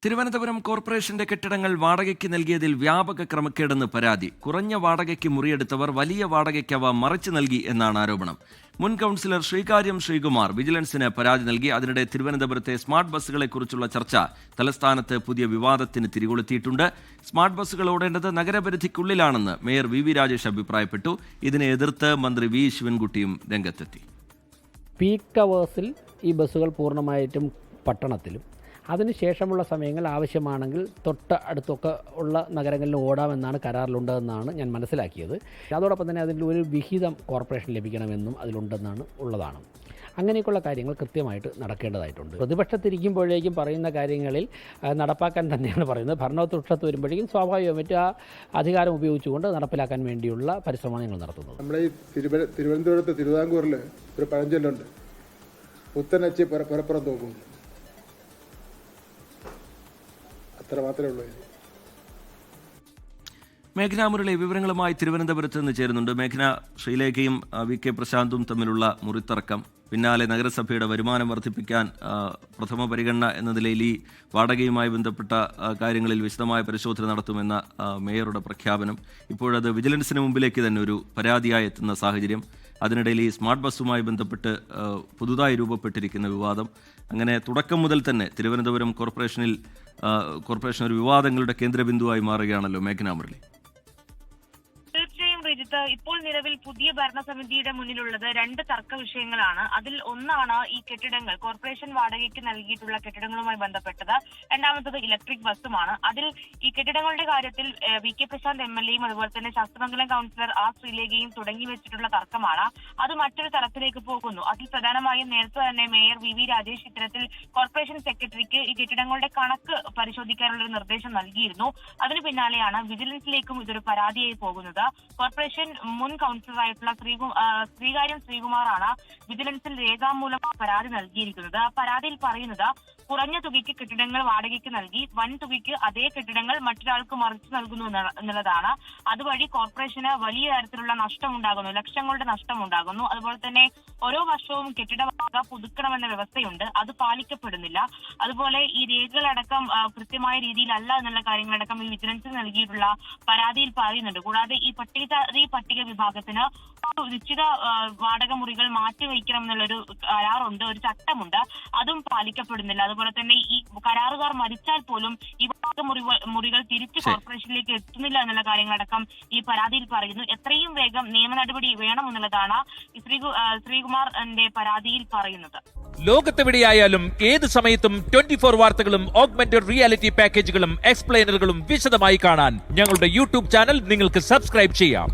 തിരുവനന്തപുരം കോർപ്പറേഷന്റെ കെട്ടിടങ്ങൾ വാടകയ്ക്ക് നൽകിയതിൽ വ്യാപക ക്രമക്കേടെന്ന് പരാതി. കുറഞ്ഞ വാടകയ്ക്ക് മുറിയെടുത്തവർ വലിയ വാടകയ്ക്ക് അവ മറിച്ചു നൽകി എന്നാണ് ആരോപണം. മുൻ കൗൺസിലർ ശ്രീകാര്യം ശ്രീകുമാർ വിജിലൻസിന് പരാതി നൽകി. അതിനിടെ തിരുവനന്തപുരത്തെ സ്മാർട്ട് ബസ്സുകളെക്കുറിച്ചുള്ള ചർച്ച തലസ്ഥാനത്ത് പുതിയ വിവാദത്തിന് തിരികൊളുത്തിയിട്ടുണ്ട്. സ്മാർട്ട് ബസ്സുകൾ ഓടേണ്ടത് നഗരപരിധിക്കുള്ളിലാണെന്ന് മേയർ വി രാജേഷ് അഭിപ്രായപ്പെട്ടു. ഇതിനെ എതിർത്ത് മന്ത്രി വി ശിവൻകുട്ടിയും രംഗത്തെത്തി. പീക്ക് അവേഴ്സിൽ ഈ ബസ്സുകൾ പൂർണ്ണമായിട്ടും പട്ടണത്തിലും അതിനുശേഷമുള്ള സമയങ്ങൾ ആവശ്യമാണെങ്കിൽ തൊട്ട് അടുത്തൊക്കെ ഉള്ള നഗരങ്ങളിൽ ഓടാമെന്നാണ് കരാറിലുണ്ടെന്നാണ് ഞാൻ മനസ്സിലാക്കിയത്. അതോടൊപ്പം തന്നെ അതിൽ ഒരു വിഹിതം കോർപ്പറേഷൻ ലഭിക്കണമെന്നും അതിലുണ്ടെന്നാണ് ഉള്ളതാണ്. അങ്ങനെയൊക്കെയുള്ള കാര്യങ്ങൾ കൃത്യമായിട്ട് നടക്കേണ്ടതായിട്ടുണ്ട്. പ്രതിപക്ഷത്തിരിക്കുമ്പോഴേക്കും പറയുന്ന കാര്യങ്ങളിൽ നടപ്പാക്കാൻ തന്നെയാണ് പറയുന്നത്. ഭരണപക്ഷത്ത് വരുമ്പോഴേക്കും സ്വാഭാവികമായിട്ട് ആ അധികാരം ഉപയോഗിച്ചുകൊണ്ട് നടപ്പിലാക്കാൻ വേണ്ടിയുള്ള പരിശ്രമമാണ് ഞങ്ങൾ നടത്തുന്നത്. നമ്മുടെ ഈ തിരുവനന്തപുരത്ത് തിരുവിതാംകൂറിൽ ഒരു പഴഞ്ചൊല്ലുണ്ട്, പുത്തനച്ചി പുറപ്പുറം തോക്കും. അത്ര മാത്രമേ ഉള്ളൂ. മേഘന മുരളി വിവരങ്ങളുമായി തിരുവനന്തപുരത്ത് നിന്ന് ചേരുന്നുണ്ട്. മേഘന, ശ്രീലേഖയും വി കെ പ്രശാന്തും തമ്മിലുള്ള മുറിത്തർക്കം, പിന്നാലെ നഗരസഭയുടെ വരുമാനം വർദ്ധിപ്പിക്കാൻ പ്രഥമ പരിഗണന എന്ന നിലയിൽ ഈ വാടകയുമായി ബന്ധപ്പെട്ട കാര്യങ്ങളിൽ വിശദമായ പരിശോധന നടത്തുമെന്ന മേയറുടെ പ്രഖ്യാപനം, ഇപ്പോഴത് വിജിലൻസിന് മുമ്പിലേക്ക് തന്നെ ഒരു പരാതിയായി എത്തുന്ന സാഹചര്യം, അതിനിടയിൽ ഈ സ്മാർട്ട് ബസ്സുമായി ബന്ധപ്പെട്ട് പുതുതായി രൂപപ്പെട്ടിരിക്കുന്ന വിവാദം, അങ്ങനെ തുടക്കം മുതൽ തന്നെ തിരുവനന്തപുരം കോർപ്പറേഷൻ ഒരു വിവാദങ്ങളുടെ കേന്ദ്രബിന്ദുവായി മാറുകയാണല്ലോ മേഘന മുരളി. തീർച്ചയായും രജിത്ത്, ഇപ്പോൾ നിലവിൽ പുതിയ ഭരണസമിതിയുടെ മുന്നിലുള്ളത് രണ്ട് തർക്ക വിഷയങ്ങളാണ്. അതിൽ ഒന്നാണ് ഈ കെട്ടിടങ്ങൾ, കോർപ്പറേഷൻ വാടകയ്ക്ക് നൽകിയിട്ടുള്ള കെട്ടിടങ്ങളുമായി ബന്ധപ്പെട്ടത്. രണ്ടാമത്തത് ഇലക്ട്രിക് ബസ്സുമാണ്. അതിൽ ഈ കെട്ടിടങ്ങളുടെ കാര്യത്തിൽ വി കെ പ്രശാന്ത് MLA യും അതുപോലെ തന്നെ ശാസ്ത്രമംഗലം കൗൺസിലർ ശ്രീലേഖയും തുടങ്ങി വെച്ചിട്ടുള്ള തർക്കമാണ്. അത് മറ്റൊരു തലത്തിലേക്ക് പോകുന്നു. അതിൽ പ്രധാനമായും നേരത്തെ തന്നെ മേയർ വി രാജേഷ് ഇത്തരത്തിൽ കോർപ്പറേഷൻ സെക്രട്ടറിക്ക് ഈ കെട്ടിടങ്ങളുടെ കണക്ക് പരിശോധിക്കാനുള്ള ഒരു നിർദ്ദേശം നൽകിയിരുന്നു. അതിന് പിന്നാലെയാണ് വിജിലൻസിലേക്കും ഇതൊരു പരാതിയായി പോകുന്നത്. കോർപ്പറേഷൻ മുൻ കൗൺസിലറായിട്ടുള്ള ശ്രീകാര്യം ശ്രീകുമാറാണ് വിജിലൻസിൽ രേഖാമൂലം പരാതി നൽകിയിരിക്കുന്നത്. ആ പരാതിയിൽ പറയുന്നത് കുറഞ്ഞ തുകയ്ക്ക് കെട്ടിടങ്ങൾ വാടകയ്ക്ക് നൽകി വൻ തുകയ്ക്ക് അതേ കെട്ടിടങ്ങൾ മറ്റൊരാൾക്ക് മറിച്ചു നൽകുന്നു എന്നുള്ളതാണ്. അതുവഴി കോർപ്പറേഷന് വലിയ തരത്തിലുള്ള നഷ്ടമുണ്ടാകുന്നു, ലക്ഷങ്ങളുടെ നഷ്ടമുണ്ടാകുന്നു. അതുപോലെ തന്നെ ഓരോ വർഷവും കെട്ടിട വാടക പുതുക്കണമെന്ന വ്യവസ്ഥയുണ്ട്, അത് പാലിക്കപ്പെടുന്നില്ല. അതുപോലെ ഈ രേഖകളടക്കം കൃത്യമായ രീതിയിലല്ല എന്നുള്ള കാര്യങ്ങളടക്കം ഈ വിജിലൻസിൽ നൽകിയിട്ടുള്ള പരാതിയിൽ പറയുന്നുണ്ട്. കൂടാതെ ഈ പട്ടിക വിഭാഗത്തിന് നിശ്ചിത വാടക മുറികൾ മാറ്റിവയ്ക്കണം എന്നുള്ളൊരു കരാറുണ്ട്, ഒരു ചട്ടമുണ്ട്, അതും പാലിക്കപ്പെടുന്നില്ല. അതുപോലെ തന്നെ ഈ കരാറുകാർ മരിച്ചാൽ പോലും ഈ വാടക മുറികൾ തിരിച്ച് കോർപ്പറേഷനിലേക്ക് എത്തുന്നില്ല എന്നുള്ള കാര്യങ്ങളടക്കം ഈ പരാതിയിൽ പറയുന്നു. എത്രയും വേഗം നിയമ നടപടി വേണമെന്നുള്ളതാണ് ശ്രീകുമാറിന്റെ പരാതിയിൽ പറയുന്നത്. ലോകത്തെവിടെയായാലും ഏത് സമയത്തും 24 വാർത്തകളും ഓഗ്മെന്റഡ് റിയാലിറ്റി പാക്കേജുകളും എക്സ്പ്ലെയിനറുകളും വിശദമായി കാണാൻ ഞങ്ങളുടെ യൂട്യൂബ് ചാനൽ നിങ്ങൾക്ക് സബ്സ്ക്രൈബ് ചെയ്യാം.